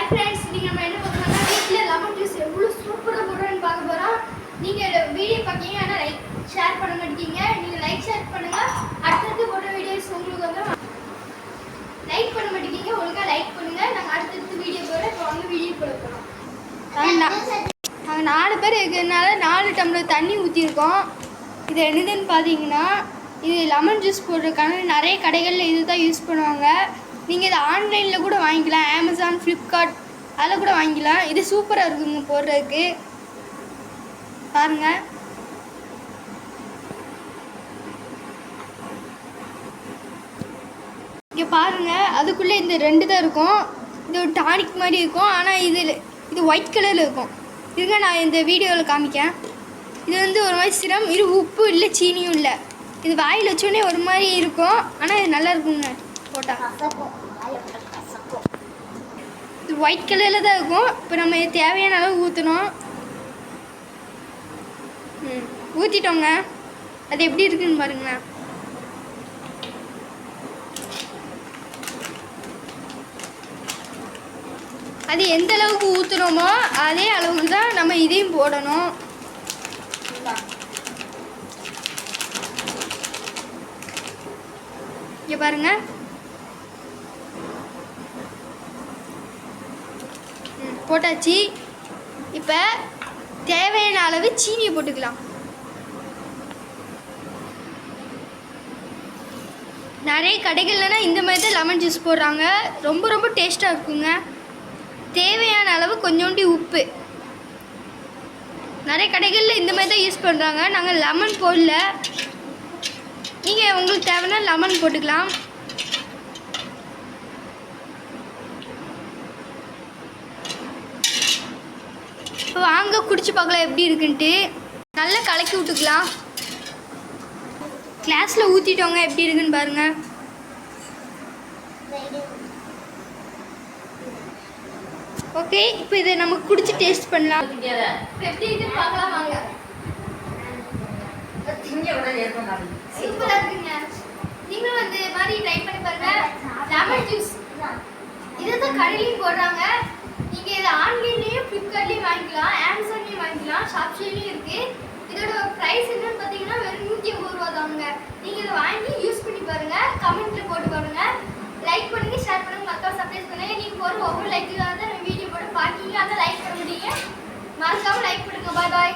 Hi friends, நீங்கள் நம்ம என்ன பண்ணுறோம்னா வீட்டில் லெமன் ஜூஸ் எவ்வளோ சூப்பராக போடுறோன்னு பார்க்க போகிறோம். நீங்கள் வீடியோ பார்க்கீங்க, ஆனால் லைக் ஷேர் பண்ண மாட்டேங்க. நீங்கள் லைக் ஷேர் பண்ணுங்கள். அடுத்தடுத்து போடுற வீடியோஸ் உங்களுக்கு வந்து லைக் பண்ண மாட்டேங்க. ஒழுங்காக லைக் பண்ணுங்கள். நாங்கள் அடுத்தடுத்து வீடியோ போடுறோம். இப்போ வந்து வீடியோ போட போகிறோம். நாங்கள் 4 பேர் இருக்கிறதுனால 4 டம்ளர் தண்ணி ஊற்றிருக்கோம். இது என்னதுன்னு பார்த்தீங்கன்னா, இது லெமன் ஜூஸ் போடுறதுக்கான நிறைய கடைகளில் இது தான் யூஸ் பண்ணுவாங்க. நீங்கள் இதை ஆன்லைனில் கூட வாங்கிக்கலாம். அமேசான், ஃப்ளிப்கார்ட் அதில் கூட வாங்கிக்கலாம். இது சூப்பராக இருக்குங்க போடுறதுக்கு. பாருங்கள், இங்கே பாருங்கள், அதுக்குள்ளே இந்த 2 தான் இருக்கும். இது ஒரு டானிக் மாதிரி இருக்கும். ஆனால் இது ஒயிட் கலரில் இருக்கும். இதுங்க நான் இந்த வீடியோவில் காமிக்கேன். இது வந்து ஒரு மாதிரி சிரம். இது உப்பு இல்லை, சீனியும் இல்லை. இது வாயில் வச்சோடனே ஒரு மாதிரி இருக்கும். ஆனால் இது நல்லா இருக்குங்க போட்டால். இது ஒயிட் கலரில் தான் இருக்கும். இப்போ நம்ம தேவையான அளவு ஊற்றணும். ஊற்றிட்டோங்க. அது எப்படி இருக்குன்னு பாருங்களேன். அது எந்த அளவுக்கு ஊற்றுறோமோ அதே அளவுக்கு தான் நம்ம இதையும் போடணும். இங்கே பாருங்க, போட்டாச்சு. இப்போ தேவையான அளவு சீனியை போட்டுக்கலாம். நிறைய கடைகள்லனா இந்த மாதிரி தான் லெமன் ஜூஸ் போடுறாங்க. ரொம்ப ரொம்ப டேஸ்ட்டாக இருக்குங்க. தேவையான அளவு கொஞ்சோண்டி உப்பு. நிறைய கடைகளில் இந்த மாதிரி தான் யூஸ் பண்ணுறாங்க. நாங்கள் லெமன் போடல. நீங்கள் உங்களுக்கு தேவைன்னா லெமன் போட்டுக்கலாம். இப்போ வாங்க குடிச்சு பார்க்கலாம் எப்படி இருக்குன்ட்டு. நல்லா கலக்கி விட்டுக்கலாம். கிளாஸில் ஊற்றிட்டோங்க. எப்படி இருக்குன்னு பாருங்கள். ஓகே, இப்போ இதை நம்ம குடிச்சு டேஸ்ட் பண்ணலாம். எப்படி இருக்குன்னு பார்க்கலாம் வாங்க. சூப்பராக இருக்குங்க. நீங்களும் வந்து மாதிரி ட்ரை பண்ணி பாருங்க. லெமன் ஜூஸ் இதுதான் கடையிலையும் போடுறாங்க. நீங்கள் இதை ஆன்லைன்லேயும் ஃப்ளிப்கார்ட்லேயும் வாங்கிக்கலாம், அமேசான்லேயும் வாங்கிக்கலாம், ஷாப்ஷீலையும் இருக்குது. இதோட ப்ரைஸ் என்னன்னு பார்த்தீங்கன்னா வெறும் 150 ரூபா தாங்க. நீங்கள் இதை வாங்கி யூஸ் பண்ணி பாருங்கள். கமெண்ட்டில் போட்டு பாருங்கள். லைக் பண்ணுங்கள், ஷேர் பண்ணுங்கள், மக்கள் சப்ஸ்கிரைப் பண்ணுங்கள். நீங்கள் போகிற ஒவ்வொரு லைக்கு தான் நம்ம வீடியோ போட்டு பார்க்கிங்க. அதை லைக் பண்ண முடியுங்க. மறக்காமல் லைக் பண்ணுங்கள். பாய் பாய்.